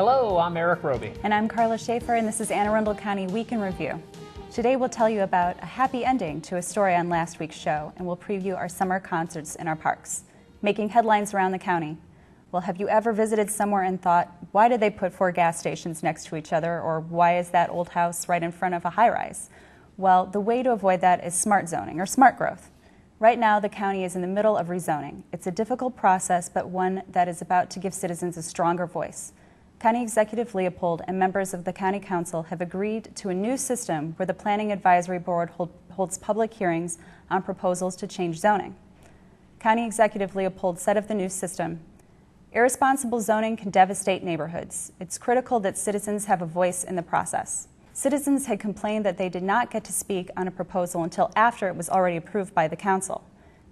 Hello, I'm Erik Robey. And I'm Karla Schaffer, and this is Anne Arundel County Week in Review. Today we'll tell you about a happy ending to a story on last week's show, and we'll preview our summer concerts in our parks, making headlines around the county. Well, have you ever visited somewhere and thought, why did they put 4 gas stations next to each other, or why is that old house right in front of a high-rise? Well, the way to avoid that is smart zoning, or smart growth. Right now, the county is in the middle of rezoning. It's a difficult process, but one that is about to give citizens a stronger voice. County Executive Leopold and members of the County Council have agreed to a new system where the Planning Advisory Board holds public hearings on proposals to change zoning. County Executive Leopold said of the new system, "Irresponsible zoning can devastate neighborhoods. It's critical that citizens have a voice in the process." Citizens had complained that they did not get to speak on a proposal until after it was already approved by the Council.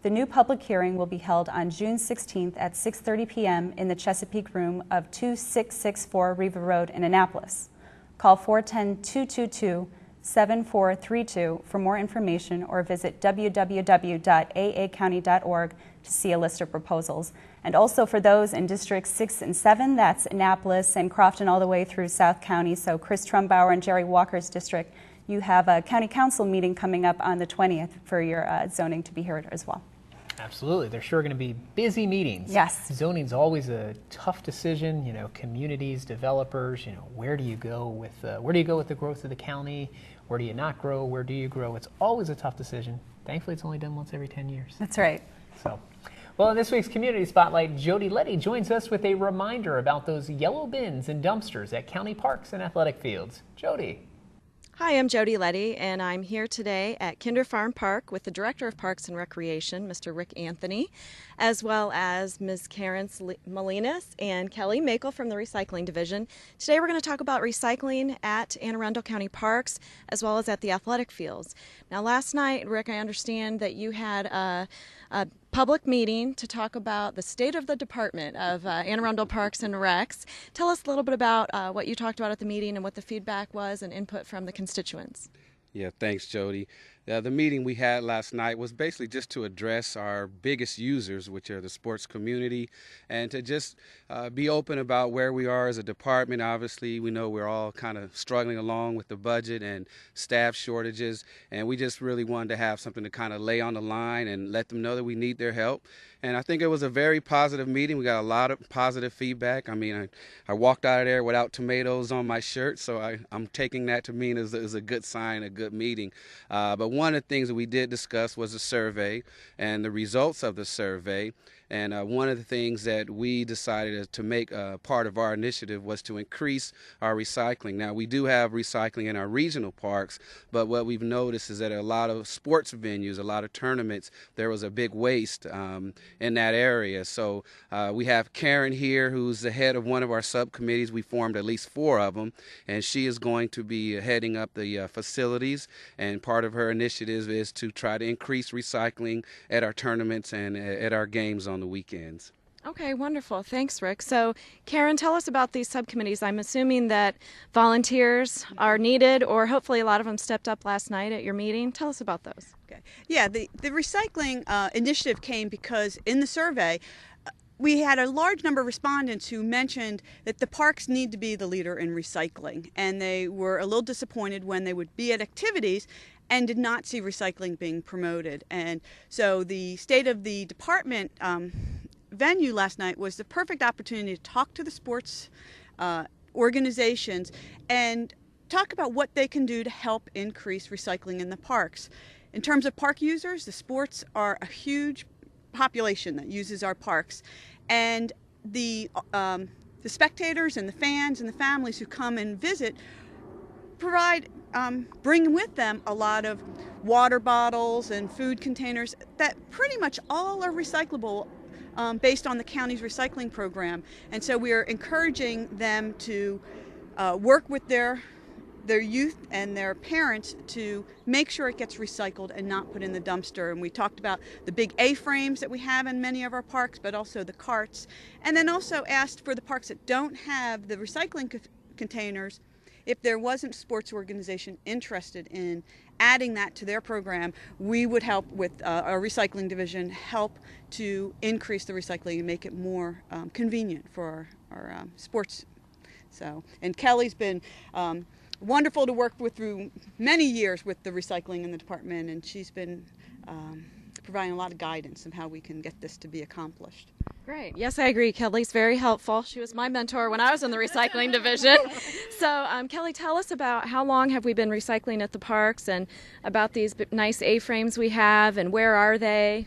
The new public hearing will be held on June 16th at 6:30 p.m. in the Chesapeake Room of 2664 Riva Road in Annapolis. Call 410-222-7432 for more information or visit www.aacounty.org to see a list of proposals. And also for those in Districts 6 and 7, that's Annapolis and Crofton all the way through South County, so Chris Trumbauer and Jerry Walker's district, you have a County Council meeting coming up on the 20th for your zoning to be heard as well. Absolutely. They're sure going to be busy meetings. Yes. Zoning's always a tough decision, communities, developers, where do you go with the growth of the county? Where do you not grow? Where do you grow? It's always a tough decision. Thankfully, it's only done once every 10 years. That's right. So, well, in this week's Community Spotlight, Jody Leda joins us with a reminder about those yellow bins and dumpsters at county parks and athletic fields. Jody. Hi, I'm Jody Leda, and I'm here today at Kinder Farm Park with the Director of Parks and Recreation, Mr. Rick Anthony, as well as Ms. Karen Molinas and Kelly Makel from the Recycling Division. Today we're going to talk about recycling at Anne Arundel County Parks as well as at the athletic fields. Now, last night, Rick, I understand that you had a public meeting to talk about the state of the Department of Anne Arundel Parks and Recs. Tell us a little bit about what you talked about at the meeting and what the feedback was and input from the constituents. Yeah, thanks, Jody. The meeting we had last night was basically just to address our biggest users, which are the sports community, and to just be open about where we are as a department. Obviously, we know we're all kind of struggling along with the budget and staff shortages, and we just really wanted to have something to kind of lay on the line and let them know that we need their help. And I think it was a very positive meeting. We got a lot of positive feedback. I mean, I walked out of there without tomatoes on my shirt, so I'm taking that to mean as a good sign, a good meeting. But one of the things that we did discuss was the survey and the results of the survey. And one of the things that we decided to make part of our initiative was to increase our recycling. Now, we do have recycling in our regional parks, but what we've noticed is that a lot of sports venues, a lot of tournaments, there was a big waste in that area. So we have Karen here, who's the head of one of our subcommittees. We formed at least 4 of them, and she is going to be heading up the facilities. And part of her initiative is to try to increase recycling at our tournaments and at our games on the weekends. Okay, wonderful. Thanks, Rick. So, Karen, tell us about these subcommittees. I'm assuming that volunteers are needed, or hopefully a lot of them stepped up last night at your meeting. Tell us about those. Okay. Yeah, the recycling initiative came because in the survey, we had a large number of respondents who mentioned that the parks need to be the leader in recycling, and they were a little disappointed when they would be at activities and did not see recycling being promoted. And so the State of the Department venue last night was the perfect opportunity to talk to the sports organizations and talk about what they can do to help increase recycling in the parks. In terms of park users, the sports are a huge population that uses our parks, and the spectators and the fans and the families who come and visit bring with them a lot of water bottles and food containers that pretty much all are recyclable based on the county's recycling program. And so we are encouraging them to work with their youth and their parents to make sure it gets recycled and not put in the dumpster. And we talked about the big A-frames that we have in many of our parks, but also the carts. And then also asked for the parks that don't have the recycling containers, if there wasn't a sports organization interested in adding that to their program, we would help with our recycling division, help to increase the recycling and make it more convenient for our sports So, and Kelly's been wonderful to work with through many years with the recycling in the department, and she's been providing a lot of guidance on how we can get this to be accomplished. Great. Yes, I agree. Kelly's very helpful. She was my mentor when I was in the recycling division. So, Kelly, tell us about how long have we been recycling at the parks, and about these nice A-frames we have, and where are they?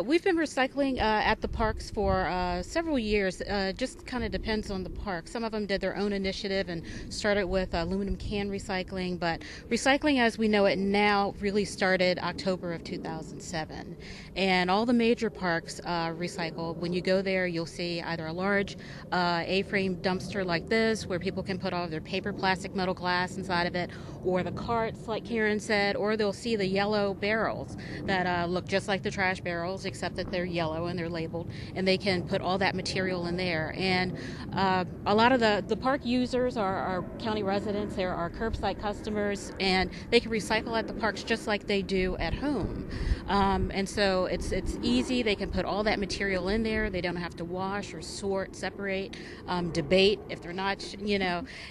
We've been recycling at the parks for several years. Just kind of depends on the park. Some of them did their own initiative and started with aluminum can recycling, but recycling as we know it now really started October of 2007. And all the major parks recycle. When you go there, you'll see either a large A-frame dumpster like this, where people can put all of their paper, plastic, metal, glass inside of it, or the carts, like Karen said, or they'll see the yellow barrels that look just like the trash barrels, except that they're yellow and they're labeled, and they can put all that material in there. And a lot of the park users are county residents. They're our curbside customers, and they can recycle at the parks just like they do at home. And so it's easy. They can put all that material in there. They don't have to wash or sort, separate, debate if they're not,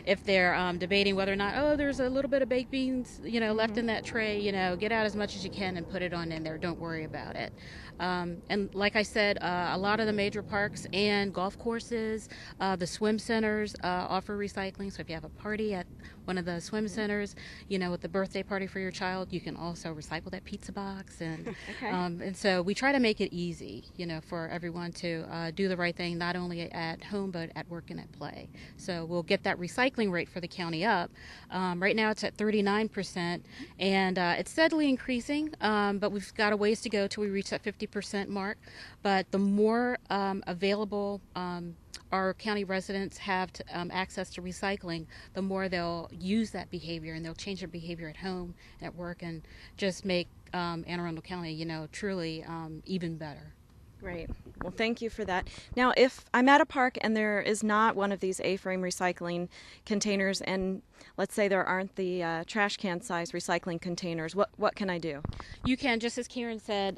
if they're debating whether or not, oh, there's a little bit of baked beans, left in that tray, get out as much as you can and put it on in there. Don't worry about it. And like I said, a lot of the major parks and golf courses, the swim centers offer recycling. So if you have a party at one of the swim centers, with the birthday party for your child, you can also recycle that pizza box. And Okay. and so we try to make it easy, for everyone to do the right thing, not only at home, but at work and at play. So we'll get that recycling rate for the county up. Right now it's at 39%, and it's steadily increasing, but we've got a ways to go till we reach that 50% mark. But the more available our county residents have access to recycling, the more they'll use that behavior, and they'll change their behavior at home, at work, and just make Anne Arundel County, truly even better. Great. Well, thank you for that. Now, if I'm at a park and there is not one of these A-frame recycling containers, and let's say there aren't the trash can size recycling containers, what can I do? You can, just as Karen said,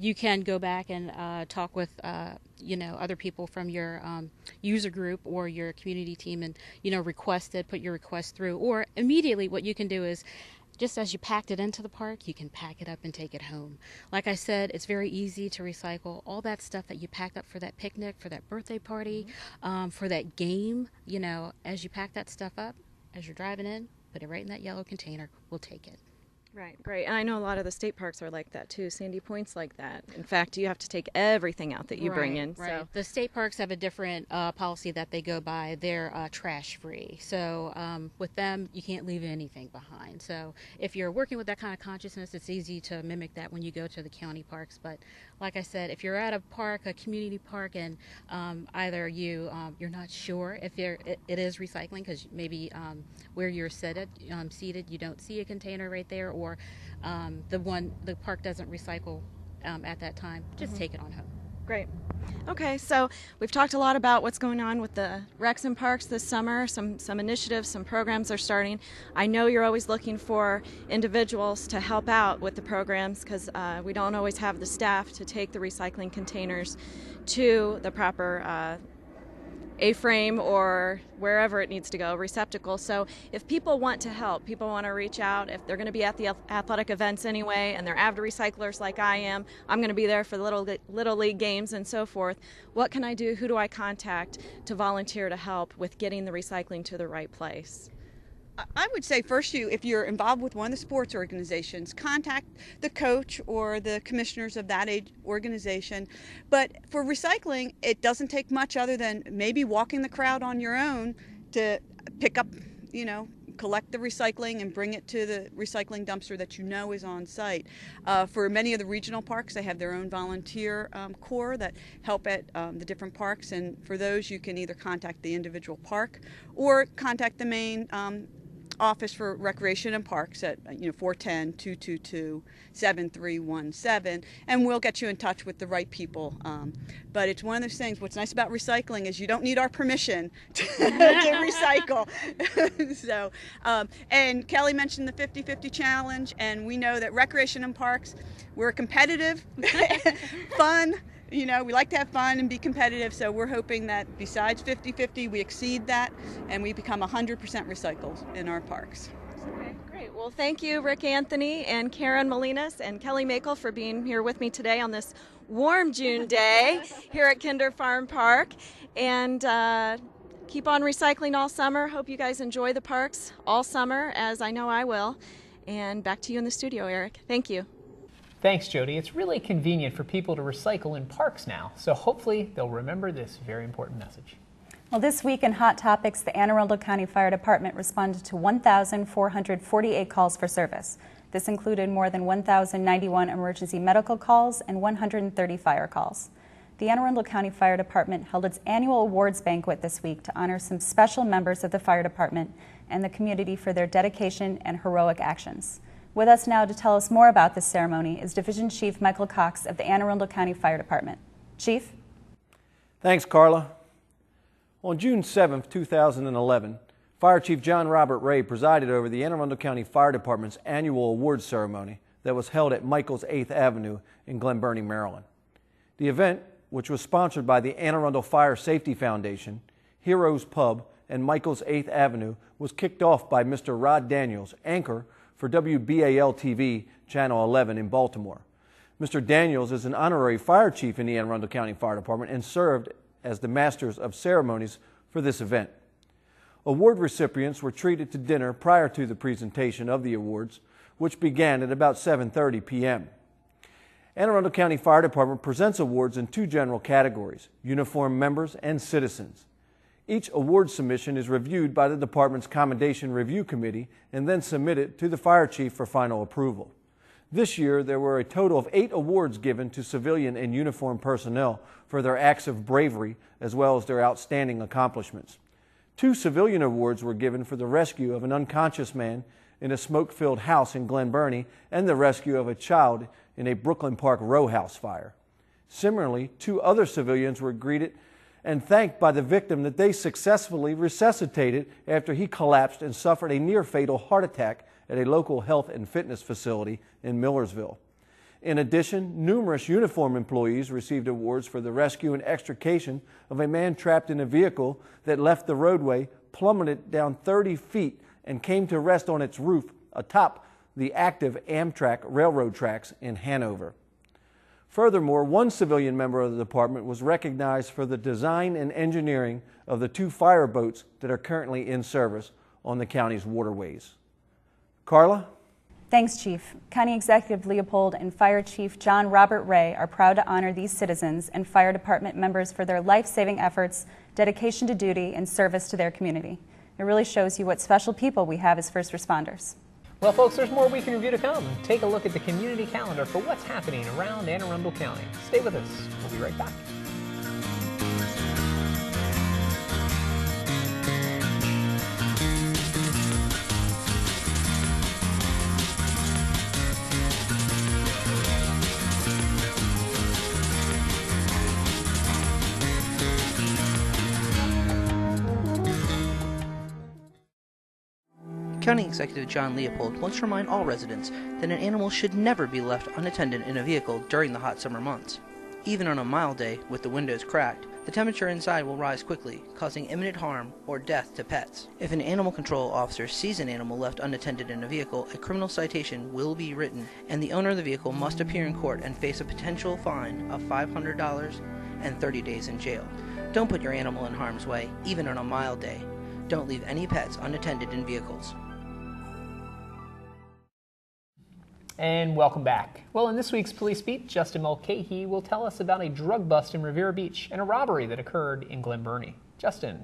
you can go back and talk with other people from your user group or your community team, and put your request through. Or immediately what you can do is, just as you packed it into the park, you can pack it up and take it home. Like I said, it's very easy to recycle all that stuff that you packed up for that picnic, for that birthday party, for that game. As you pack that stuff up, as you're driving in, put it right in that yellow container. We'll take it. Right, great. And I know a lot of the state parks are like that too. Sandy Point's like that. In fact, you have to take everything out that you bring in. Right. So. The state parks have a different policy that they go by. They're trash free. So with them, you can't leave anything behind. So if you're working with that kind of consciousness, it's easy to mimic that when you go to the county parks. But like I said, if you're at a park, a community park, and either you're not sure if it is recycling, because maybe where you're seated, you don't see a container right there, or the park doesn't recycle at that time, just take it on home. Great. Okay, so we've talked a lot about what's going on with the recs and parks this summer. Some initiatives, some programs are starting. I know you're always looking for individuals to help out with the programs, because we don't always have the staff to take the recycling containers to the proper A-frame or wherever it needs to go, receptacle. So if people want to help, people want to reach out, if they're going to be at the athletic events anyway, and they're avid recyclers like I am, I'm going to be there for the little league games and so forth. What can I do? Who do I contact to volunteer to help with getting the recycling to the right place? I would say first, if you're involved with one of the sports organizations, contact the coach or the commissioners of that organization. But for recycling, it doesn't take much other than maybe walking the crowd on your own to pick up, collect the recycling and bring it to the recycling dumpster that is on site. For many of the regional parks, they have their own volunteer corps that help at the different parks. And for those, you can either contact the individual park or contact the main Office for Recreation and Parks at 410-222-7317, and we'll get you in touch with the right people. But it's one of those things. What's nice about recycling is you don't need our permission to recycle. So, and Kelly mentioned the 50-50 challenge, and we know that Recreation and Parks, we're competitive, fun. You know, we like to have fun and be competitive, so we're hoping that besides 50-50, we exceed that and we become 100% recycled in our parks. Okay, great. Well, thank you, Rick Anthony and Karen Molinas and Kelly Makel, for being here with me today on this warm June day here at Kinder Farm Park. And keep on recycling all summer. Hope you guys enjoy the parks all summer, as I know I will. And back to you in the studio, Erik. Thank you. Thanks, Jody. It's really convenient for people to recycle in parks now, so hopefully they'll remember this very important message. Well, this week in Hot Topics, the Anne Arundel County Fire Department responded to 1,448 calls for service. This included more than 1,091 emergency medical calls and 130 fire calls. The Anne Arundel County Fire Department held its annual awards banquet this week to honor some special members of the fire department and the community for their dedication and heroic actions. With us now to tell us more about this ceremony is Division Chief Michael Cox of the Anne Arundel County Fire Department. Chief? Thanks, Karla. On June 7, 2011, Fire Chief John Robert Ray presided over the Anne Arundel County Fire Department's annual awards ceremony that was held at Michael's 8th Avenue in Glen Burnie, Maryland. The event, which was sponsored by the Anne Arundel Fire Safety Foundation, Heroes Pub, and Michael's 8th Avenue, was kicked off by Mr. Rod Daniels, anchor for WBAL-TV Channel 11 in Baltimore. Mr. Daniels is an honorary fire chief in the Anne Arundel County Fire Department and served as the Masters of Ceremonies for this event. Award recipients were treated to dinner prior to the presentation of the awards, which began at about 7:30 p.m. Anne Arundel County Fire Department presents awards in two general categories: uniformed members and citizens. Each award submission is reviewed by the department's Commendation Review Committee and then submitted to the fire chief for final approval. This year, there were a total of 8 awards given to civilian and uniformed personnel for their acts of bravery as well as their outstanding accomplishments. 2 civilian awards were given for the rescue of an unconscious man in a smoke-filled house in Glen Burnie and the rescue of a child in a Brooklyn Park row house fire. Similarly, 2 other civilians were greeted and thanked by the victim that they successfully resuscitated after he collapsed and suffered a near-fatal heart attack at a local health and fitness facility in Millersville. In addition, numerous uniform employees received awards for the rescue and extrication of a man trapped in a vehicle that left the roadway, plummeted down 30 feet, and came to rest on its roof atop the active Amtrak railroad tracks in Hanover. Furthermore, 1 civilian member of the department was recognized for the design and engineering of the 2 fire boats that are currently in service on the county's waterways. Karla? Thanks, Chief. County Executive Leopold and Fire Chief John Robert Ray are proud to honor these citizens and fire department members for their life-saving efforts, dedication to duty, and service to their community. It really shows you what special people we have as first responders. Well, folks, there's more Week in Review to come. Take a look at the community calendar for what's happening around Anne Arundel County. Stay with us. We'll be right back. County Executive John Leopold wants to remind all residents that an animal should never be left unattended in a vehicle during the hot summer months. Even on a mild day with the windows cracked, the temperature inside will rise quickly, causing imminent harm or death to pets. If an animal control officer sees an animal left unattended in a vehicle, a criminal citation will be written, and the owner of the vehicle must appear in court and face a potential fine of $500 and 30 days in jail. Don't put your animal in harm's way, even on a mild day. Don't leave any pets unattended in vehicles. And welcome back. Well, in this week's Police Beat, Justin Mulcahy will tell us about a drug bust in Riviera Beach and a robbery that occurred in Glen Burnie. Justin.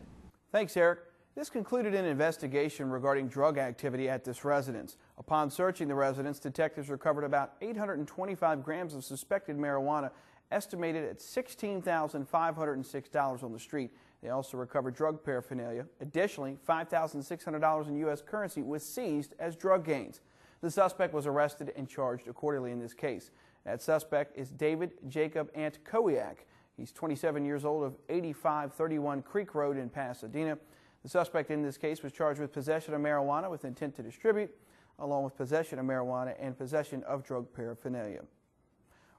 Thanks, Erik. This concluded an investigation regarding drug activity at this residence. Upon searching the residence, detectives recovered about 825 grams of suspected marijuana, estimated at $16,506 on the street. They also recovered drug paraphernalia. Additionally, $5,600 in U.S. currency was seized as drug gains. The suspect was arrested and charged accordingly in this case. That suspect is David Jacob Antkowiak. He's 27 years old, of 8531 Creek Road in Pasadena. The suspect in this case was charged with possession of marijuana with intent to distribute, along with possession of marijuana and possession of drug paraphernalia.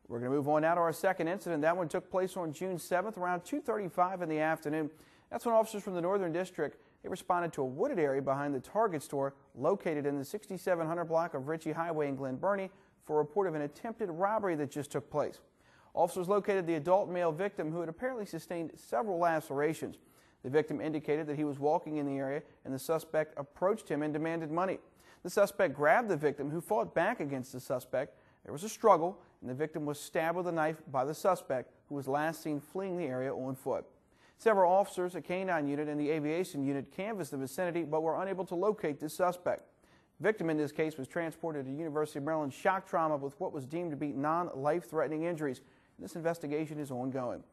We're going to move on now to our second incident. That one took place on June 7th around 2:35 in the afternoon. That's when officers from the Northern District responded to a wooded area behind the Target store located in the 6700 block of Ritchie Highway in Glen Burnie for a report of an attempted robbery that just took place. Officers located the adult male victim who had apparently sustained several lacerations. The victim indicated that he was walking in the area and the suspect approached him and demanded money. The suspect grabbed the victim, who fought back against the suspect. There was a struggle and the victim was stabbed with a knife by the suspect, who was last seen fleeing the area on foot. Several officers, a K-9 unit, and the aviation unit canvassed the vicinity but were unable to locate the suspect. The victim in this case was transported to University of Maryland shock trauma with what was deemed to be non-life-threatening injuries. This investigation is ongoing.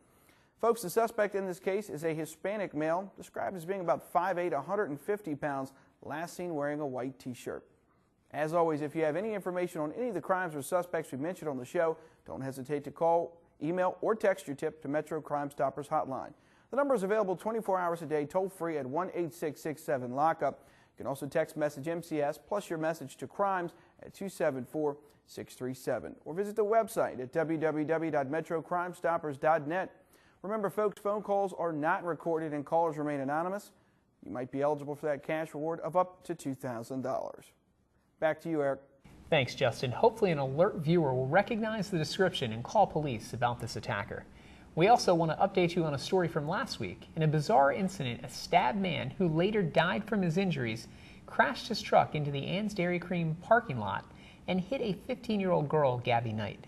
Folks, the suspect in this case is a Hispanic male, described as being about 5'8", 150 pounds, last seen wearing a white T-shirt. As always, if you have any information on any of the crimes or suspects we mentioned on the show, don't hesitate to call, email, or text your tip to Metro Crime Stoppers hotline. The number is available 24 hours a day, toll-free at 1-866-7-LOCK-UP. You can also text message MCS plus your message to crimes at 274-637. Or visit the website at www.metrocrimestoppers.net. Remember, folks, phone calls are not recorded and callers remain anonymous. You might be eligible for that cash reward of up to $2,000. Back to you, Eric. Thanks, Justin. Hopefully an alert viewer will recognize the description and call police about this attacker. We also want to update you on a story from last week. In a bizarre incident, a stabbed man who later died from his injuries crashed his truck into the Ann's Dairy Cream parking lot and hit a 15-year-old girl, Gabby Knight.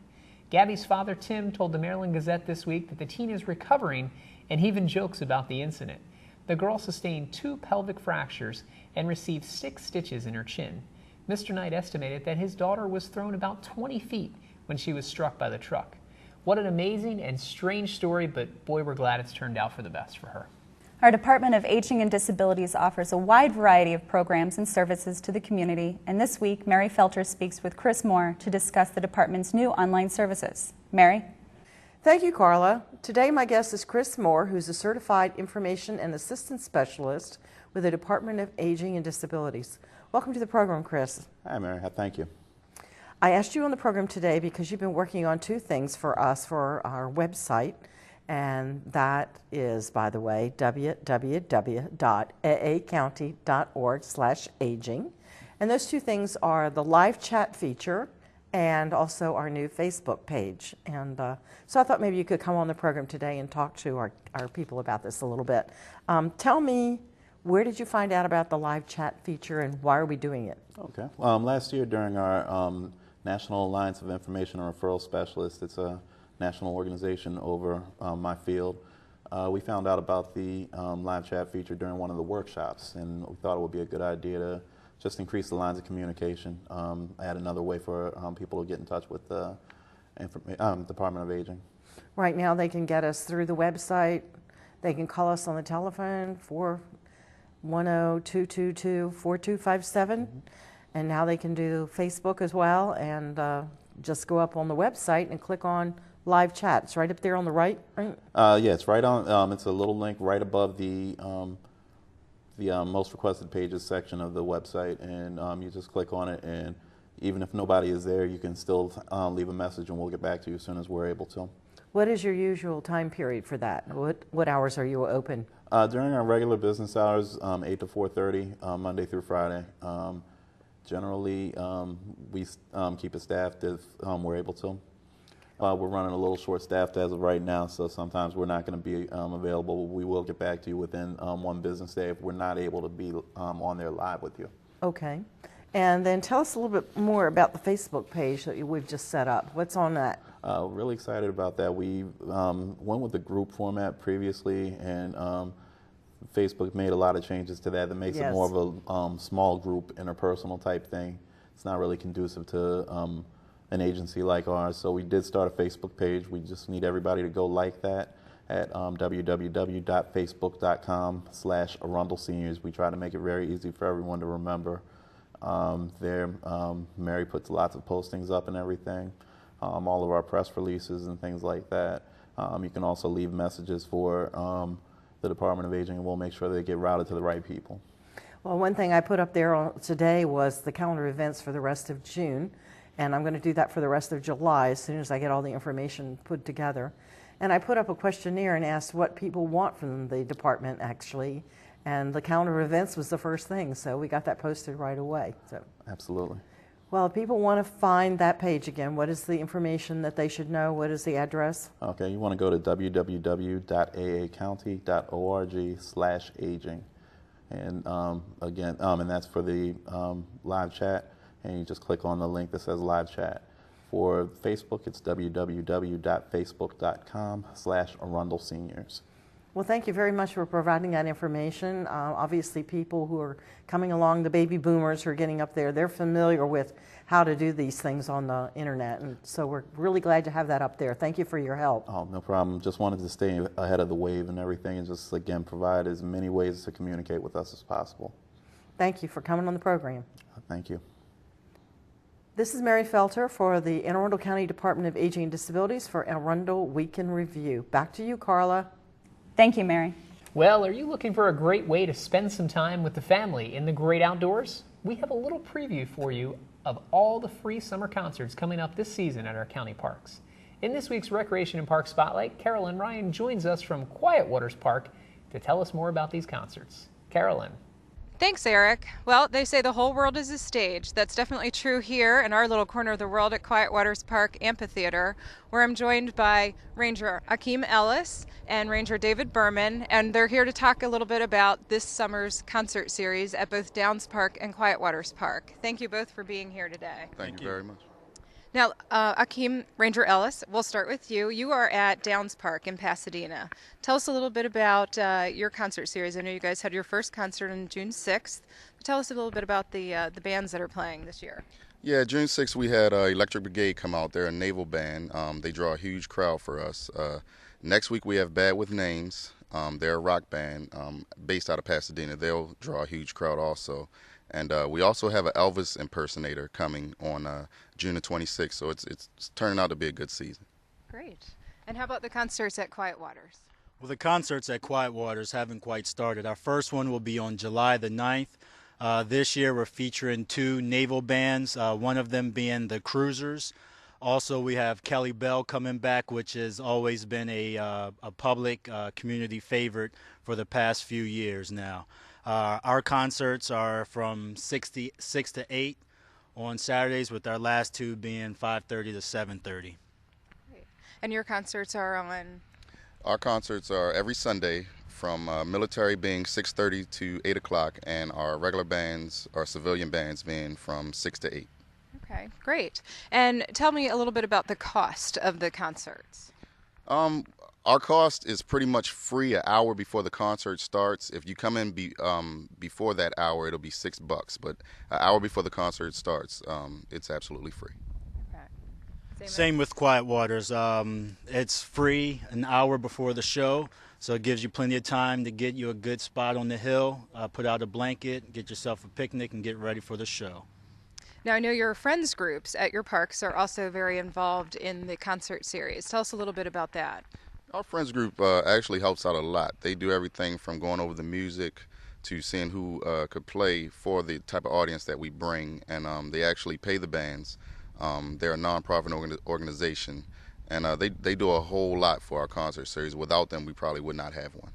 Gabby's father, Tim, told the Maryland Gazette this week that the teen is recovering and even jokes about the incident. The girl sustained 2 pelvic fractures and received 6 stitches in her chin. Mr. Knight estimated that his daughter was thrown about 20 feet when she was struck by the truck. What an amazing and strange story, but boy, we're glad it's turned out for the best for her. Our Department of Aging and Disabilities offers a wide variety of programs and services to the community, and this week, Mary Felter speaks with Chris Moore to discuss the department's new online services. Mary? Thank you, Karla. Today, my guest is Chris Moore, who's a certified information and assistance specialist with the Department of Aging and Disabilities. Welcome to the program, Chris. Hi, Mary. Thank you. I asked you on the program today because you've been working on 2 things for us for our website, and that is, by the way, www.aacounty.org/aging. And those 2 things are the live chat feature and also our new Facebook page. And so I thought maybe you could come on the program today and talk to our people about this a little bit. Tell me, where did you find out about the live chat feature and why are we doing it? Okay. Last year during our National Alliance of Information and Referral Specialists, it's a national organization over my field, we found out about the live chat feature during one of the workshops, and we thought it would be a good idea to just increase the lines of communication, add another way for people to get in touch with the Department of Aging. Right now they can get us through the website, they can call us on the telephone, 410-222-4257, and now they can do Facebook as well, and just go up on the website and click on live chat. It's right up there on the right, right? Yeah, it's right on. It's a little link right above the most requested pages section of the website, and you just click on it, and even if nobody is there, you can still leave a message, and we'll get back to you as soon as we're able to. What is your usual time period for that? What hours are you open? During our regular business hours, 8 to 4:30, Monday through Friday. Generally, we keep it staffed if we're able to. We're running a little short-staffed as of right now, so sometimes we're not going to be available. We will get back to you within 1 business day if we're not able to be on there live with you. Okay. And then tell us a little bit more about the Facebook page that we've just set up. What's on that? Really excited about that. We went with the group format previously, and Facebook made a lot of changes to that makes it more of a small group, interpersonal type thing. It's not really conducive to an agency like ours, so we did start a Facebook page. We just need everybody to go like that at www.facebook.com/Arundel Seniors. We try to make it very easy for everyone to remember. Mary puts lots of postings up and everything, all of our press releases and things like that. You can also leave messages for the Department of Aging, and we'll make sure they get routed to the right people. Well, one thing I put up there today was the calendar events for the rest of June. And I'm going to do that for the rest of July as soon as I get all the information put together. And I put up a questionnaire and asked what people want from the department, actually. And the calendar of events was the first thing, so we got that posted right away. So. Absolutely. Well, if people want to find that page again, what is the information that they should know? What is the address? Okay, you want to go to www.aacounty.org/aging. And again, and that's for the live chat. And you just click on the link that says live chat. For Facebook, it's www.facebook.com/Arundel Seniors. Well, thank you very much for providing that information. Obviously, people who are coming along, the baby boomers who are getting up there, they're familiar with how to do these things on the internet. And so we're really glad to have that up there. Thank you for your help. Oh, no problem. Just wanted to stay ahead of the wave and everything and just, again, provide as many ways to communicate with us as possible. Thank you for coming on the program. Thank you. This is Mary Felter for the Anne Arundel County Department of Aging and Disabilities for Arundel Week in Review. Back to you, Karla. Thank you, Mary. Well, are you looking for a great way to spend some time with the family in the great outdoors? We have a little preview for you of all the free summer concerts coming up this season at our county parks. In this week's Recreation and Park Spotlight, Carolyn Ryan joins us from Quiet Waters Park to tell us more about these concerts. Carolyn. Thanks, Erik. Well, they say the whole world is a stage. That's definitely true here in our little corner of the world at Quiet Waters Park Amphitheater, where I'm joined by Ranger Akeem Ellis and Ranger David Berman, and they're here to talk a little bit about this summer's concert series at both Downs Park and Quiet Waters Park. Thank you both for being here today. Thank you very much. Now, Akeem, Ranger Ellis, we'll start with you. You are at Downs Park in Pasadena. Tell us a little bit about your concert series. I know you guys had your first concert on June 6th. Tell us a little bit about the bands that are playing this year. Yeah, June 6th we had Electric Brigade come out there, a naval band. They draw a huge crowd for us. Next week we have Bad With Names. They're a rock band based out of Pasadena. They'll draw a huge crowd also. And we also have an Elvis impersonator coming on June the 26th, so it's turning out to be a good season. Great. And how about the concerts at Quiet Waters? Well, the concerts at Quiet Waters haven't quite started. Our first one will be on July the 9th. This year we're featuring two naval bands, one of them being the Cruisers. Also, we have Kelly Bell coming back, which has always been a public community favorite for the past few years now. Our concerts are from 6 to 8 on Saturdays, with our last two being 5:30 to 7:30. And your concerts are on? Our concerts are every Sunday from military being 6:30 to 8 o'clock, and our regular bands, our civilian bands, being from 6 to 8. Okay, great. And tell me a little bit about the cost of the concerts. Our cost is pretty much free an hour before the concert starts. If you come in before that hour, it'll be $6. But an hour before the concert starts, it's absolutely free. Okay. Same with Quiet Waters. It's free an hour before the show, so it gives you plenty of time to get you a good spot on the hill, put out a blanket, get yourself a picnic, and get ready for the show. Now, I know your friends groups at your parks are also very involved in the concert series. Tell us a little bit about that. Our friends group actually helps out a lot. They do everything from going over the music to seeing who could play for the type of audience that we bring, and they actually pay the bands. They're a nonprofit organization, and they do a whole lot for our concert series. Without them, we probably would not have one.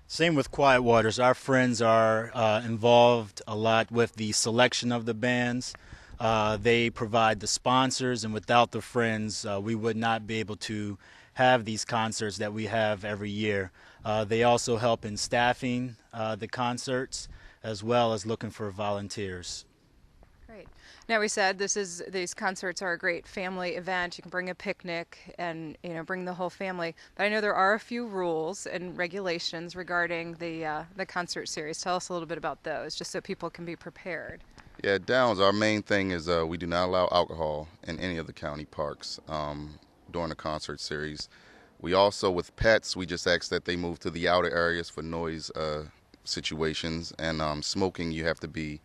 Same with Quiet Waters. Our friends are involved a lot with the selection of the bands. They provide the sponsors, and without the friends, we would not be able to have these concerts that we have every year. They also help in staffing the concerts, as well as looking for volunteers. Great. Now, we said these concerts are a great family event. You can bring a picnic and bring the whole family. But I know there are a few rules and regulations regarding the concert series. Tell us a little bit about those, just so people can be prepared. Yeah, Downs, our main thing is we do not allow alcohol in any of the county parks during the concert series. We also, with pets, we just ask that they move to the outer areas for noise situations. And smoking, you have to be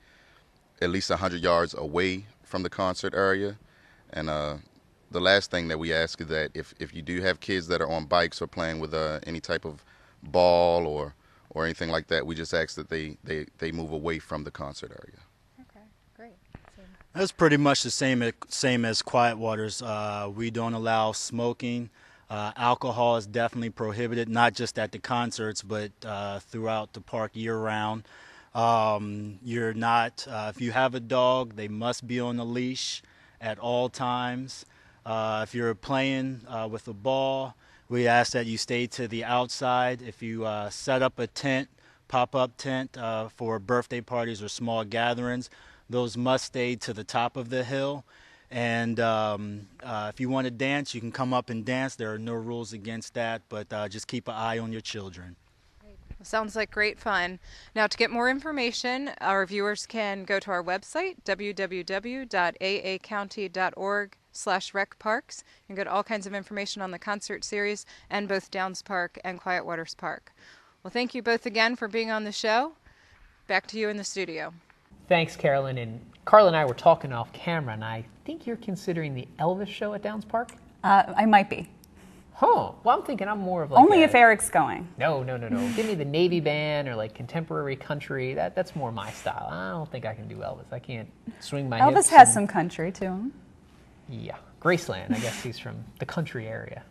at least 100 yards away from the concert area. And the last thing that we ask is that if you do have kids that are on bikes or playing with any type of ball or anything like that, we just ask that they move away from the concert area. Okay, great. It's pretty much the same as Quiet Waters. We don't allow smoking. Alcohol is definitely prohibited, not just at the concerts, but throughout the park year-round. You're not, if you have a dog, they must be on a leash at all times. If you're playing with a ball, we ask that you stay to the outside. If you set up a tent, pop-up tent for birthday parties or small gatherings, those must stay to the top of the hill. And if you want to dance, you can come up and dance. There are no rules against that, but just keep an eye on your children. Sounds like great fun. Now, to get more information, our viewers can go to our website, www.aacounty.org/recparks, and get all kinds of information on the concert series and both Downs Park and Quiet Waters Park. Well, thank you both again for being on the show. Back to you in the studio. Thanks, Carolyn. And Karla and I were talking off camera, and I think you're considering the Elvis show at Downs Park? I might be. Huh. Well, I'm thinking I'm more of like Only if Eric's going. No. Give me the Navy band or like contemporary country. That's more my style. I don't think I can do Elvis. I can't swing my hips. Elvis has some country to him. Yeah. Graceland. I guess he's from the country area.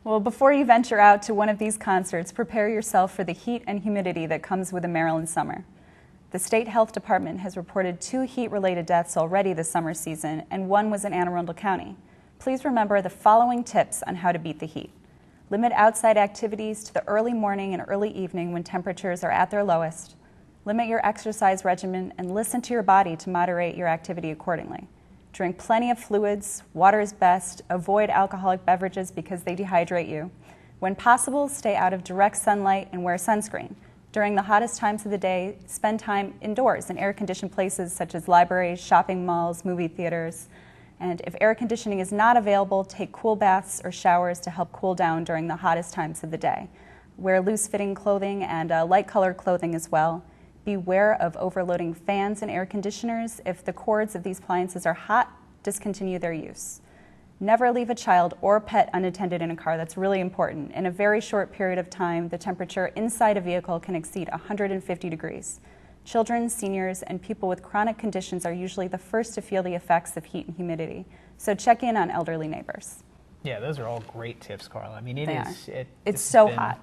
Well, before you venture out to one of these concerts, prepare yourself for the heat and humidity that comes with a Maryland summer. The State Health Department has reported 2 heat-related deaths already this summer season, and 1 was in Anne Arundel County. Please remember the following tips on how to beat the heat. Limit outside activities to the early morning and early evening when temperatures are at their lowest. Limit your exercise regimen and listen to your body to moderate your activity accordingly. Drink plenty of fluids, water is best, avoid alcoholic beverages because they dehydrate you. When possible, stay out of direct sunlight and wear sunscreen. During the hottest times of the day, spend time indoors in air-conditioned places such as libraries, shopping malls, movie theaters. And if air conditioning is not available, take cool baths or showers to help cool down during the hottest times of the day. Wear loose-fitting clothing and light-colored clothing as well. Beware of overloading fans and air conditioners. If the cords of these appliances are hot, discontinue their use. Never leave a child or pet unattended in a car. That's really important. In a very short period of time, the temperature inside a vehicle can exceed 150 degrees. Children, seniors, and people with chronic conditions are usually the first to feel the effects of heat and humidity. So check in on elderly neighbors. Yeah, those are all great tips, Karla. I mean, it's so hot.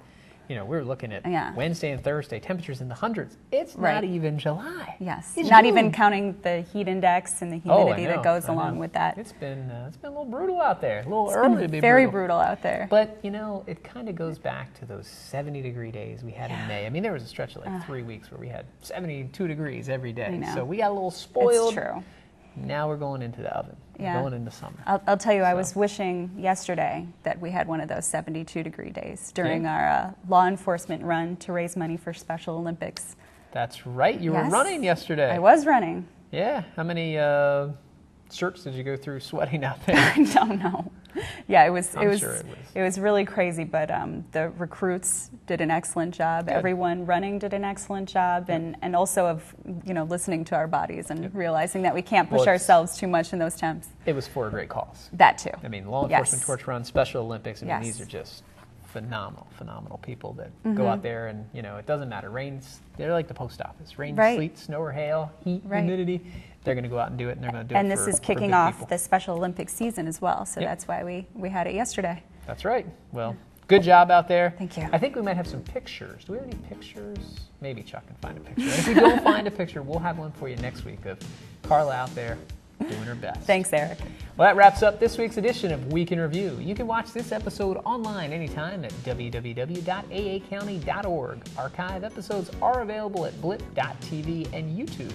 You know, we were looking at Wednesday and Thursday, temperatures in the hundreds. It's not even July. Yes, it's not June. even counting the heat index and the humidity that goes along with that. It's been a little brutal out there. A little early to be very brutal out there. But you know, it kind of goes back to those 70-degree days we had in May. I mean, there was a stretch of like 3 weeks where we had 72 degrees every day. So we got a little spoiled. It's true. Now we're going into the oven. We're going into summer. I'll tell you, I was wishing yesterday that we had one of those 72-degree days during our law enforcement run to raise money for Special Olympics. That's right. You were running yesterday. I was running. Yeah. How many shirts did you go through sweating out there? I don't know. Yeah, it was really crazy, but the recruits did an excellent job. Good. Everyone running did an excellent job, and also of listening to our bodies and realizing that we can't push ourselves too much in those temps. It was for a great cause. That too. I mean, law enforcement, torch run, Special Olympics. I mean, these are just phenomenal people that go out there, and it doesn't matter. Rains, they're like the post office. Rain, sleet, snow or hail, heat, humidity. They're going to go out and do it, and they're going to do it. And this is kicking off the Special Olympics season as well, so that's why we had it yesterday. That's right. Well, good job out there. Thank you. I think we might have some pictures. Do we have any pictures? Maybe Chuck can find a picture. And if we don't find a picture, we'll have one for you next week of Karla out there doing her best. Thanks, Eric. Well, that wraps up this week's edition of Week in Review. You can watch this episode online anytime at www.aacounty.org. Archive episodes are available at blip.tv and YouTube.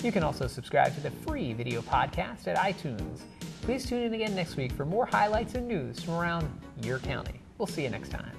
You can also subscribe to the free video podcast at iTunes. Please tune in again next week for more highlights and news from around your county. We'll see you next time.